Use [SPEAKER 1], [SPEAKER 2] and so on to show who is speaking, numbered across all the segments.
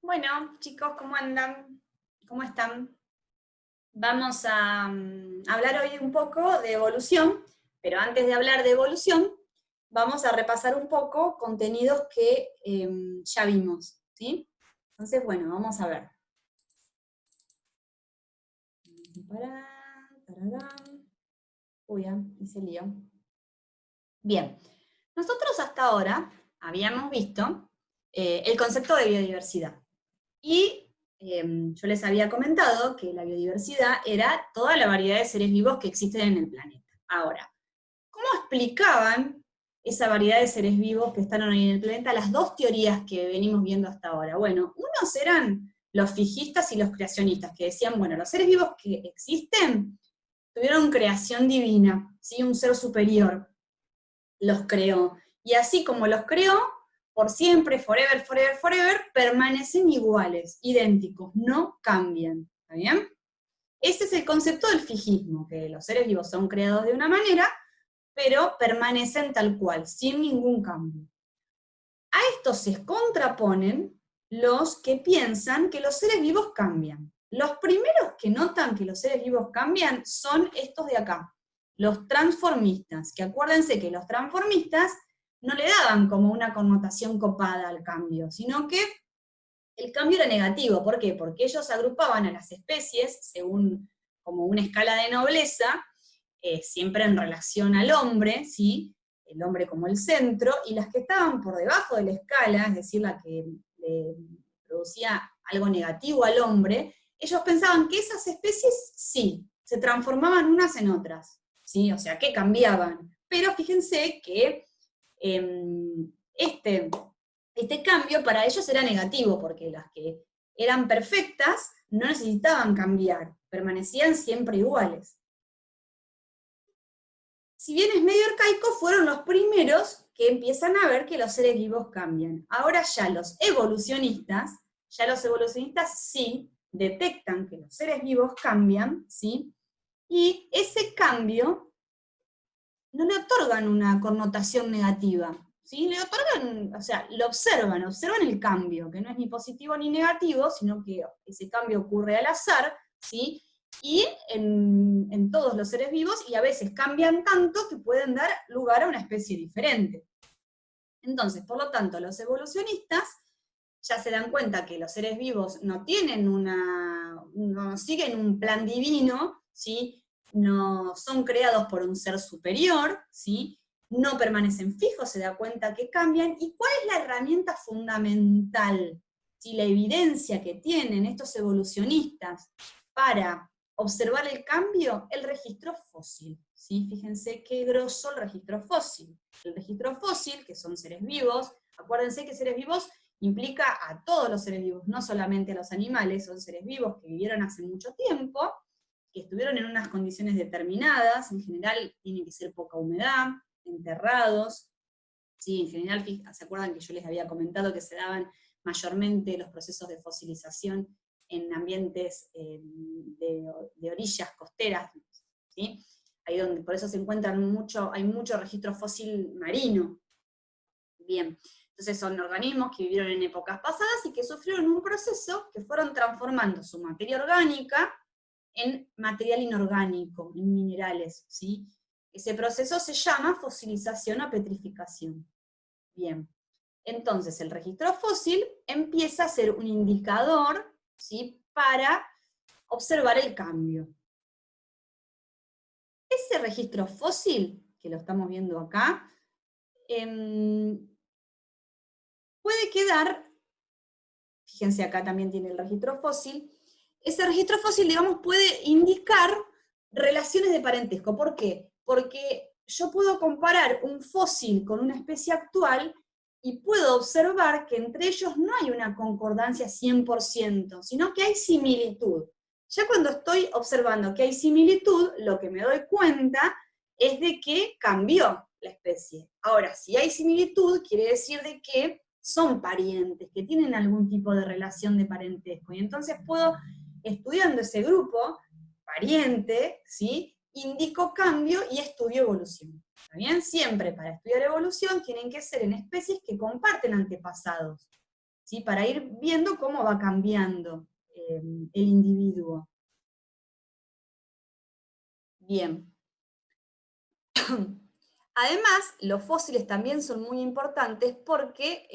[SPEAKER 1] Bueno, chicos, ¿cómo andan? ¿Cómo están? Vamos a hablar hoy un poco de evolución, pero antes de hablar de evolución, vamos a repasar un poco contenidos que ya vimos, ¿sí? Entonces, bueno, vamos a ver. Tararán. Uy, hice lío. Bien, nosotros hasta ahora habíamos visto el concepto de biodiversidad. Y yo les había comentado que la biodiversidad era toda la variedad de seres vivos que existen en el planeta. Ahora, ¿cómo explicaban esa variedad de seres vivos que están hoy en el planeta? Las dos teorías que venimos viendo hasta ahora. Bueno, unos eran los fijístas y los creacionistas, que decían, bueno, los seres vivos que existen tuvieron creación divina, ¿sí? Un ser superior los creó. Y así como los creó, por siempre, forever, forever, forever, permanecen iguales, idénticos, no cambian. ¿Está bien? Ese es el concepto del fijismo, que los seres vivos son creados de una manera, pero permanecen tal cual, sin ningún cambio. A esto se contraponen los que piensan que los seres vivos cambian. Los primeros que notan que los seres vivos cambian son estos de acá, los transformistas, que acuérdense que los transformistas no le daban como una connotación copada al cambio, sino que el cambio era negativo. ¿Por qué? Porque ellos agrupaban a las especies según como una escala de nobleza, siempre en relación al hombre, ¿sí? El hombre como el centro, y las que estaban por debajo de la escala, es decir, la que le producía algo negativo al hombre, ellos pensaban que esas especies sí, se transformaban unas en otras, ¿sí? O sea, que cambiaban. Pero fíjense que este cambio para ellos era negativo, porque las que eran perfectas no necesitaban cambiar, permanecían siempre iguales. Si bien es medio arcaico, fueron los primeros que empiezan a ver que los seres vivos cambian. Ahora ya los evolucionistas sí detectan que los seres vivos cambian, ¿sí? Y ese cambio no le otorgan una connotación negativa, ¿sí? Le otorgan, o sea, lo observan el cambio, que no es ni positivo ni negativo, sino que ese cambio ocurre al azar, ¿sí? Y en todos los seres vivos, y a veces cambian tanto que pueden dar lugar a una especie diferente. Entonces, por lo tanto, los evolucionistas ya se dan cuenta que los seres vivos no tienen no siguen un plan divino, ¿sí? No son creados por un ser superior, ¿sí? No permanecen fijos, se da cuenta que cambian. ¿Y cuál es la herramienta fundamental? ¿Sí? La evidencia que tienen estos evolucionistas para observar el cambio, el registro fósil. ¿Sí? Fíjense qué grosso el registro fósil. El registro fósil, que son seres vivos, acuérdense que seres vivos implica a todos los seres vivos, no solamente a los animales, son seres vivos que vivieron hace mucho tiempo, que estuvieron en unas condiciones determinadas, en general tiene que ser poca humedad, enterrados, ¿sí? En general, ¿se acuerdan que yo les había comentado que se daban mayormente los procesos de fosilización en ambientes de orillas costeras, ¿sí? Ahí donde, por eso se encuentran hay mucho registro fósil marino. Bien, entonces son organismos que vivieron en épocas pasadas y que sufrieron un proceso que fueron transformando su materia orgánica en material inorgánico, en minerales, ¿sí? Ese proceso se llama fosilización o petrificación. Bien, entonces el registro fósil empieza a ser un indicador, ¿sí? Para observar el cambio. Ese registro fósil, que lo estamos viendo acá, puede quedar, fíjense acá también tiene el registro fósil, ese registro fósil, digamos, puede indicar relaciones de parentesco. ¿Por qué? Porque yo puedo comparar un fósil con una especie actual y puedo observar que entre ellos no hay una concordancia 100%, sino que hay similitud. Ya cuando estoy observando que hay similitud, lo que me doy cuenta es de que cambió la especie. Ahora, si hay similitud, quiere decir de que son parientes, que tienen algún tipo de relación de parentesco. Y entonces puedo, estudiando ese grupo, pariente, ¿sí? Indico cambio y estudio evolución. ¿Está bien? Siempre para estudiar evolución tienen que ser en especies que comparten antepasados. ¿sí? Para ir viendo cómo va cambiando el individuo. Bien. Además, los fósiles también son muy importantes porque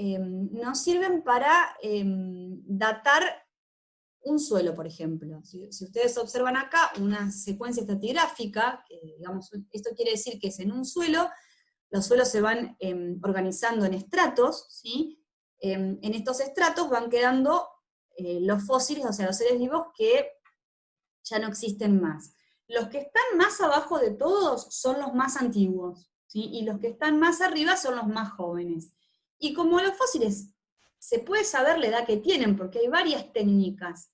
[SPEAKER 1] nos sirven para datar un suelo, por ejemplo. Si ustedes observan acá una secuencia estratigráfica, digamos, esto quiere decir que es en un suelo, los suelos se van organizando en estratos, ¿sí? En estos estratos van quedando los fósiles, o sea, los seres vivos que ya no existen más. Los que están más abajo de todos son los más antiguos, ¿sí? Y los que están más arriba son los más jóvenes. Y como los fósiles se puede saber la edad que tienen, porque hay varias técnicas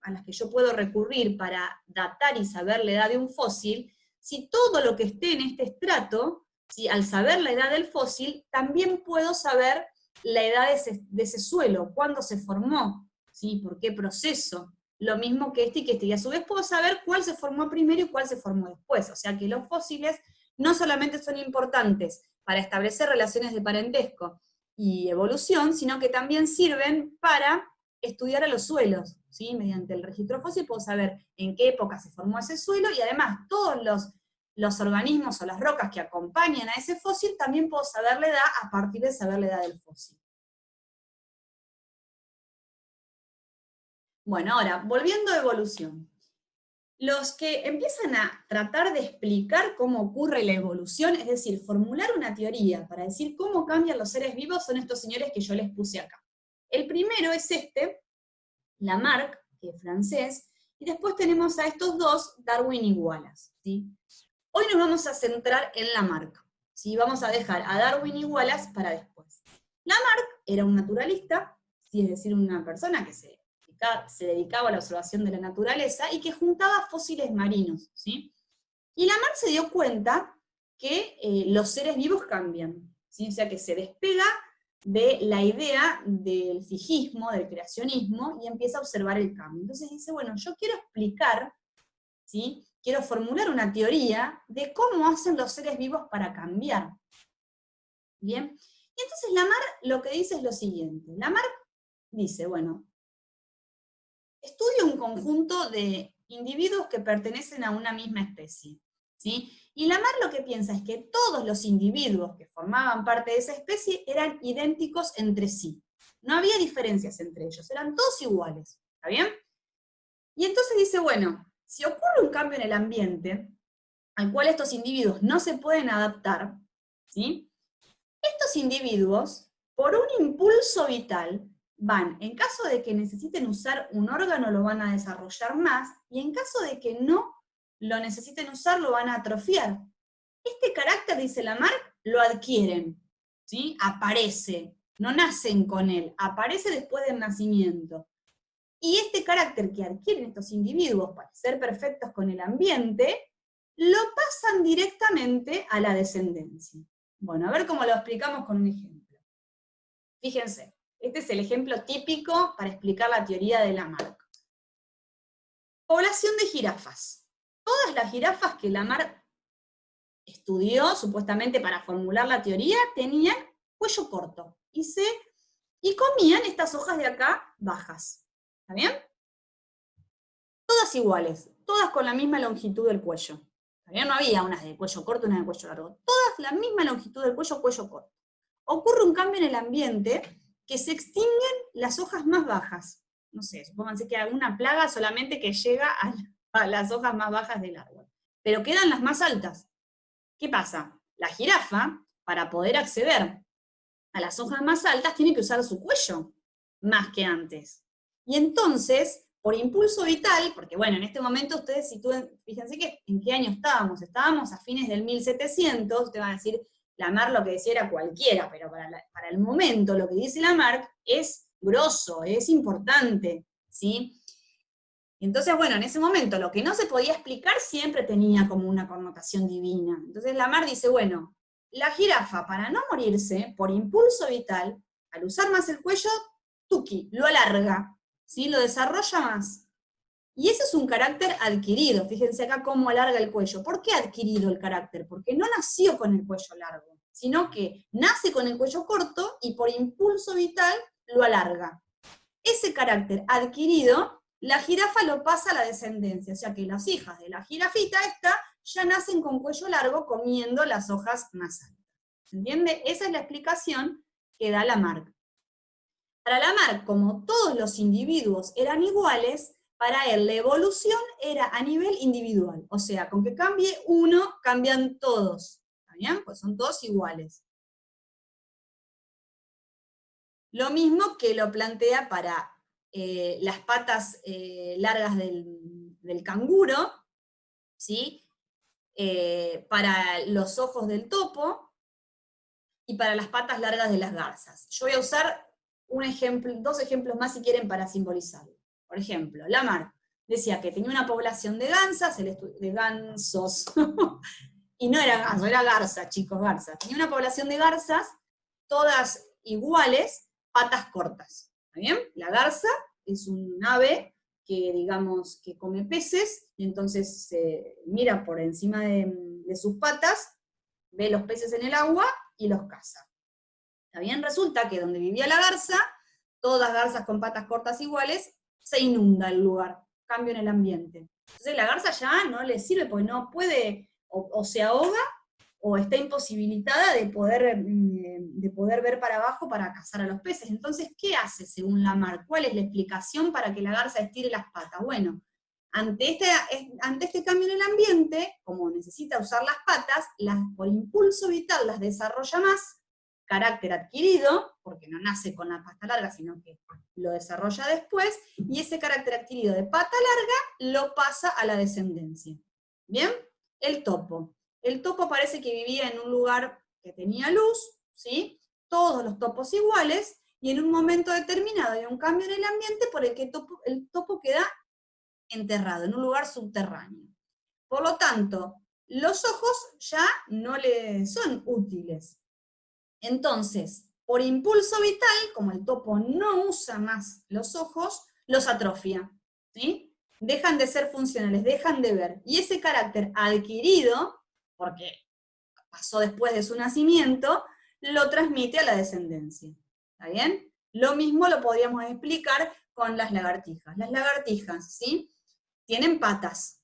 [SPEAKER 1] a las que yo puedo recurrir para datar y saber la edad de un fósil, si todo lo que esté en este estrato, ¿sí? Al saber la edad del fósil, también puedo saber la edad de ese suelo, cuándo se formó, ¿sí? Por qué proceso. Lo mismo que este y que este, y a su vez puedo saber cuál se formó primero y cuál se formó después. O sea que los fósiles no solamente son importantes para establecer relaciones de parentesco y evolución, sino que también sirven para estudiar a los suelos, ¿sí? Mediante el registro fósil puedo saber en qué época se formó ese suelo, y además todos los organismos o las rocas que acompañan a ese fósil, también puedo saber la edad a partir de saber la edad del fósil. Bueno, ahora, volviendo a evolución. Los que empiezan a tratar de explicar cómo ocurre la evolución, es decir, formular una teoría para decir cómo cambian los seres vivos, son estos señores que yo les puse acá. El primero es Lamarck, que es francés, y después tenemos a estos dos, Darwin y Wallace, ¿sí? Hoy nos vamos a centrar en Lamarck, ¿sí? Vamos a dejar a Darwin y Wallace para después. Lamarck era un naturalista, ¿sí? Es decir, una persona que se dedicaba a la observación de la naturaleza y que juntaba fósiles marinos, ¿sí? Y Lamarck se dio cuenta que los seres vivos cambian, ¿sí? O sea que se despega de la idea del fijismo, del creacionismo, y empieza a observar el cambio. Entonces dice, bueno, yo quiero explicar, ¿sí? Quiero formular una teoría de cómo hacen los seres vivos para cambiar. ¿Bien? Y entonces Lamarck lo que dice es lo siguiente. Lamarck dice, bueno, estudia un conjunto de individuos que pertenecen a una misma especie, ¿sí? Y Lamarck lo que piensa es que todos los individuos que formaban parte de esa especie eran idénticos entre sí. No había diferencias entre ellos, eran todos iguales, ¿está bien? Y entonces dice, bueno, si ocurre un cambio en el ambiente, al cual estos individuos no se pueden adaptar, ¿sí? Estos individuos, por un impulso vital, van, en caso de que necesiten usar un órgano, lo van a desarrollar más, y en caso de que no lo necesiten usar, lo van a atrofiar. Este carácter, dice Lamarck, lo adquieren, ¿sí? Aparece, no nacen con él, aparece después del nacimiento. Y este carácter que adquieren estos individuos para ser perfectos con el ambiente, lo pasan directamente a la descendencia. Bueno, a ver cómo lo explicamos con un ejemplo. Fíjense, este es el ejemplo típico para explicar la teoría de Lamarck. Población de jirafas. Todas las jirafas que Lamarck estudió, supuestamente para formular la teoría, tenían cuello corto, y comían estas hojas de acá bajas. ¿Está bien? Todas iguales, todas con la misma longitud del cuello. ¿Está bien? No había unas de cuello corto y unas de cuello largo. Todas la misma longitud del cuello, cuello corto. Ocurre un cambio en el ambiente que se extinguen las hojas más bajas. No sé, supónganse que hay alguna plaga solamente que llega a las hojas más bajas del árbol. Pero quedan las más altas. ¿Qué pasa? La jirafa, para poder acceder a las hojas más altas, tiene que usar su cuello más que antes. Y entonces, por impulso vital, porque bueno, en este momento ustedes fíjense que en qué año estábamos a fines del 1700, ustedes van a decir, Lamarck lo que decía era cualquiera, pero para el momento lo que dice Lamarck es grosso, es importante, ¿sí? Entonces, bueno, en ese momento lo que no se podía explicar siempre tenía como una connotación divina. Entonces Lamarck dice, bueno, la jirafa, para no morirse, por impulso vital, al usar más el cuello, tuki, lo alarga, ¿sí? Lo desarrolla más. Y ese es un carácter adquirido, fíjense acá cómo alarga el cuello. ¿Por qué adquirido el carácter? Porque no nació con el cuello largo, sino que nace con el cuello corto y por impulso vital lo alarga. Ese carácter adquirido, la jirafa lo pasa a la descendencia, o sea que las hijas de la jirafita esta ya nacen con cuello largo comiendo las hojas más altas. ¿Se entiende? Esa es la explicación que da Lamarck. Para Lamarck, como todos los individuos eran iguales, para él la evolución era a nivel individual, o sea, con que cambie uno, cambian todos. ¿Está bien? Pues son todos iguales. Lo mismo que lo plantea para las patas largas del canguro, ¿sí? Para los ojos del topo y para las patas largas de las garzas. Yo voy a usar dos ejemplos más si quieren para simbolizarlo. Por ejemplo, Lamarck decía que tenía una población de gansos, y no era ganso, era garza, chicos, garza. Tenía una población de garzas, todas iguales, patas cortas. ¿Está bien? La garza es un ave que, digamos, que come peces, y entonces se mira por encima de sus patas, ve los peces en el agua y los caza. ¿Está bien? Resulta que donde vivía la garza, todas garzas con patas cortas iguales, se inunda el lugar, cambio en el ambiente. Entonces la garza ya no le sirve porque no puede, o se ahoga, o está imposibilitada de poder ver para abajo para cazar a los peces. Entonces, ¿qué hace según Lamarck? ¿Cuál es la explicación para que la garza estire las patas? Bueno, ante este cambio en el ambiente, como necesita usar las patas, por impulso vital las desarrolla más, carácter adquirido, porque no nace con la pata larga, sino que lo desarrolla después, y ese carácter adquirido de pata larga lo pasa a la descendencia. ¿Bien? El topo. El topo parece que vivía en un lugar que tenía luz, ¿sí? Todos los topos iguales, y en un momento determinado hay un cambio en el ambiente por el que el topo queda enterrado, en un lugar subterráneo. Por lo tanto, los ojos ya no le son útiles. Entonces, por impulso vital, como el topo no usa más los ojos, los atrofia, ¿sí? Dejan de ser funcionales, dejan de ver. Y ese carácter adquirido, porque pasó después de su nacimiento, lo transmite a la descendencia. ¿Está bien? Lo mismo lo podríamos explicar con las lagartijas. Las lagartijas, ¿sí? Tienen patas,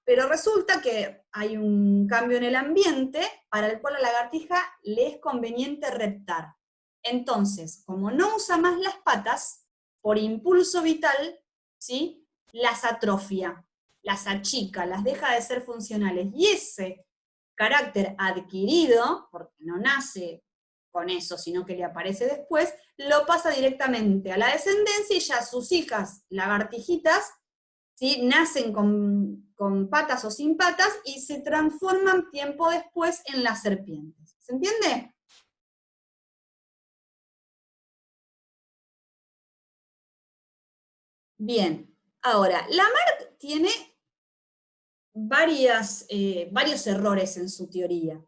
[SPEAKER 1] pero resulta que hay un cambio en el ambiente para el cual a la lagartija le es conveniente reptar. Entonces, como no usa más las patas, por impulso vital, ¿sí? Las atrofia, las achica, las deja de ser funcionales. Y ese carácter adquirido, porque no nace con eso, sino que le aparece después, lo pasa directamente a la descendencia y ya sus hijas lagartijitas, ¿sí? Nacen con patas o sin patas y se transforman tiempo después en las serpientes. ¿Se entiende? Bien. Ahora, Lamarck tiene varios errores en su teoría.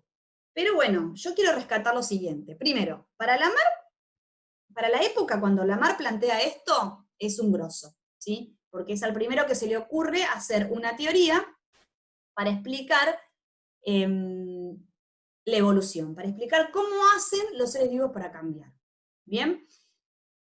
[SPEAKER 1] Pero bueno, yo quiero rescatar lo siguiente. Primero, para la época cuando Lamarck plantea esto, es un grosso, ¿sí? Porque es al primero que se le ocurre hacer una teoría para explicar la evolución, para explicar cómo hacen los seres vivos para cambiar. ¿Bien?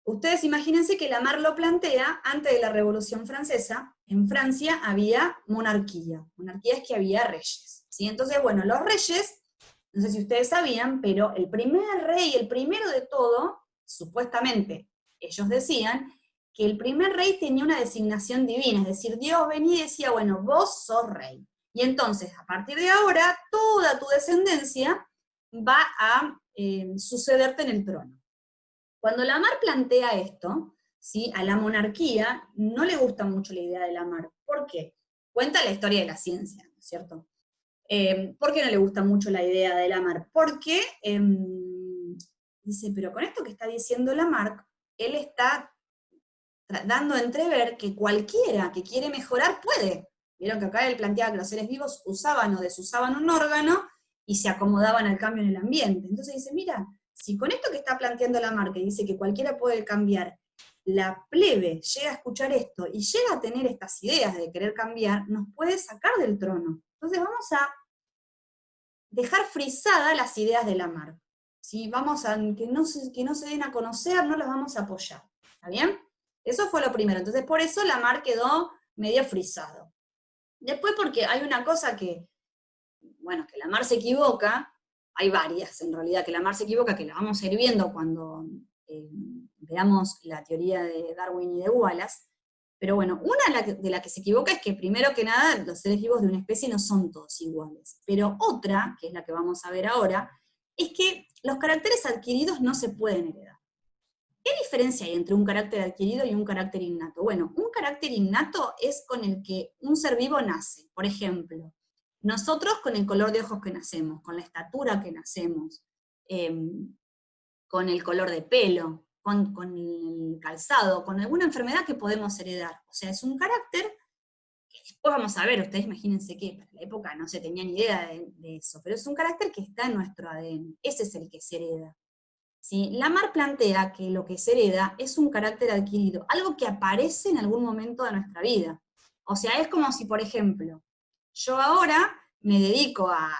[SPEAKER 1] Ustedes imagínense que Lamarck lo plantea antes de la Revolución Francesa. En Francia había monarquía. Monarquía es que había reyes, ¿sí? Entonces, bueno, los reyes, no sé si ustedes sabían, pero el primer rey, el primero de todo, supuestamente, ellos decían que el primer rey tenía una designación divina, es decir, Dios venía y decía, bueno, vos sos rey. Y entonces, a partir de ahora, toda tu descendencia va a sucederte en el trono. Cuando Lamarck plantea esto, ¿sí? A la monarquía no le gusta mucho la idea de Lamarck. ¿Por qué? Cuenta la historia de la ciencia, ¿no es cierto? ¿Por qué no le gusta mucho la idea de Lamarck? Porque dice, pero con esto que está diciendo Lamarck, él está dando a entrever que cualquiera que quiere mejorar puede. Vieron que acá él planteaba que los seres vivos usaban o desusaban un órgano y se acomodaban al cambio en el ambiente. Entonces dice, mira, si con esto que está planteando Lamarck, que dice que cualquiera puede cambiar, la plebe llega a escuchar esto y llega a tener estas ideas de querer cambiar, nos puede sacar del trono. Entonces vamos a dejar frisadas las ideas de Lamarck. ¿sí? Que no se den a conocer, no los vamos a apoyar, ¿está bien? Eso fue lo primero, entonces por eso Lamar quedó medio frisado. Después porque hay una cosa que, bueno, que Lamar se equivoca, hay varias en realidad que Lamar se equivoca, que la vamos a ir viendo cuando veamos la teoría de Darwin y de Wallace, pero bueno, una de la que se equivoca es que primero que nada los seres vivos de una especie no son todos iguales, pero otra, que es la que vamos a ver ahora, es que los caracteres adquiridos no se pueden heredar. ¿Qué diferencia hay entre un carácter adquirido y un carácter innato? Bueno, un carácter innato es con el que un ser vivo nace. Por ejemplo, nosotros con el color de ojos que nacemos, con la estatura que nacemos, con el color de pelo, con el calzado, con alguna enfermedad que podemos heredar. O sea, es un carácter que después vamos a ver, ustedes imagínense que para la época no se tenía ni idea de eso, pero es un carácter que está en nuestro ADN, ese es el que se hereda. ¿Sí? Lamar plantea que lo que se hereda es un carácter adquirido, algo que aparece en algún momento de nuestra vida. O sea, es como si, por ejemplo, yo ahora me dedico a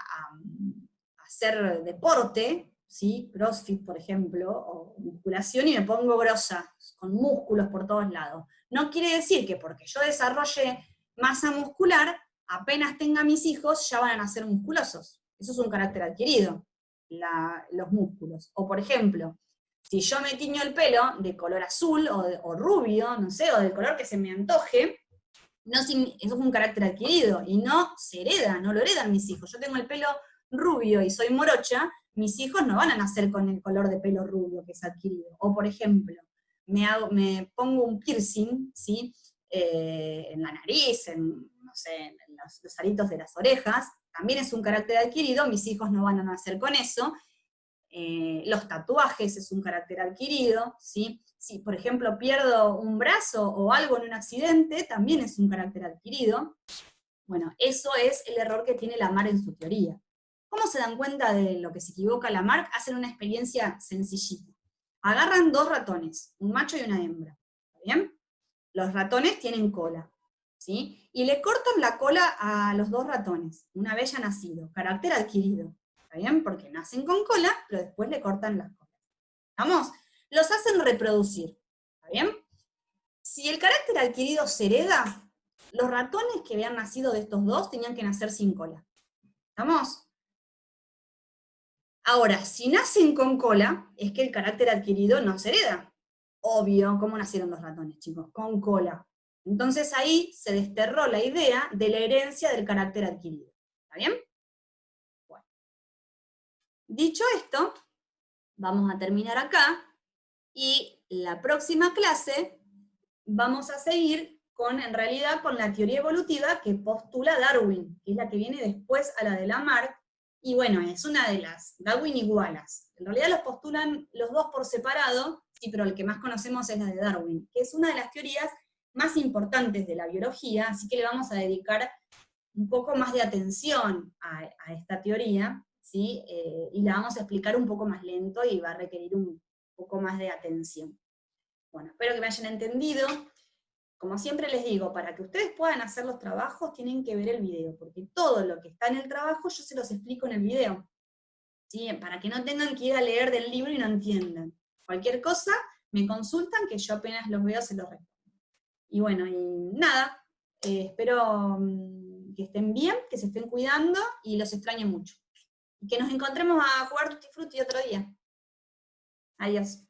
[SPEAKER 1] hacer deporte, ¿sí? CrossFit, por ejemplo, o musculación, y me pongo grosa, con músculos por todos lados. No quiere decir que porque yo desarrolle masa muscular, apenas tenga mis hijos, ya van a nacer musculosos. Eso es un carácter adquirido. Los músculos. O por ejemplo, si yo me tiño el pelo de color azul o rubio, no sé, o del color que se me antoje, eso es un carácter adquirido y no se hereda, no lo heredan mis hijos. Yo tengo el pelo rubio y soy morocha, mis hijos no van a nacer con el color de pelo rubio que es adquirido. O por ejemplo, me pongo un piercing, ¿sí? En la nariz, no sé, en los aritos de las orejas, también es un carácter adquirido, mis hijos no van a nacer con eso. Los tatuajes es un carácter adquirido, ¿sí? Si, por ejemplo, pierdo un brazo o algo en un accidente, también es un carácter adquirido. Bueno, eso es el error que tiene Lamarck en su teoría. ¿Cómo se dan cuenta de lo que se equivoca Lamarck? Hacen una experiencia sencillita. Agarran dos ratones, un macho y una hembra, ¿está bien? Los ratones tienen cola, ¿sí? Y le cortan la cola a los dos ratones, una vez ya nacido, carácter adquirido, ¿está bien? Porque nacen con cola, pero después le cortan las colas. ¿Vamos? Los hacen reproducir, ¿está bien? Si el carácter adquirido se hereda, los ratones que habían nacido de estos dos tenían que nacer sin cola. ¿Estamos? Ahora, si nacen con cola, es que el carácter adquirido no se hereda. Obvio, ¿cómo nacieron los ratones, chicos? Con cola. Entonces ahí se desterró la idea de la herencia del carácter adquirido. ¿Está bien? Bueno. Dicho esto, vamos a terminar acá, y la próxima clase vamos a seguir en realidad, con la teoría evolutiva que postula Darwin, que es la que viene después a la de Lamarck, y bueno, es una de las, Darwin y Wallace. En realidad los postulan los dos por separado, sí, pero el que más conocemos es la de Darwin, que es una de las teorías más importantes de la biología, así que le vamos a dedicar un poco más de atención a esta teoría, ¿sí? Y la vamos a explicar un poco más lento y va a requerir un poco más de atención. Bueno, espero que me hayan entendido. Como siempre les digo, para que ustedes puedan hacer los trabajos tienen que ver el video, porque todo lo que está en el trabajo yo se los explico en el video, ¿sí? Para que no tengan que ir a leer del libro y no entiendan. Cualquier cosa, me consultan, que yo apenas los veo se los respondo. Y bueno, y nada, espero que estén bien, que se estén cuidando, y los extraño mucho. Y que nos encontremos a jugar Tutti Frutti otro día. Adiós.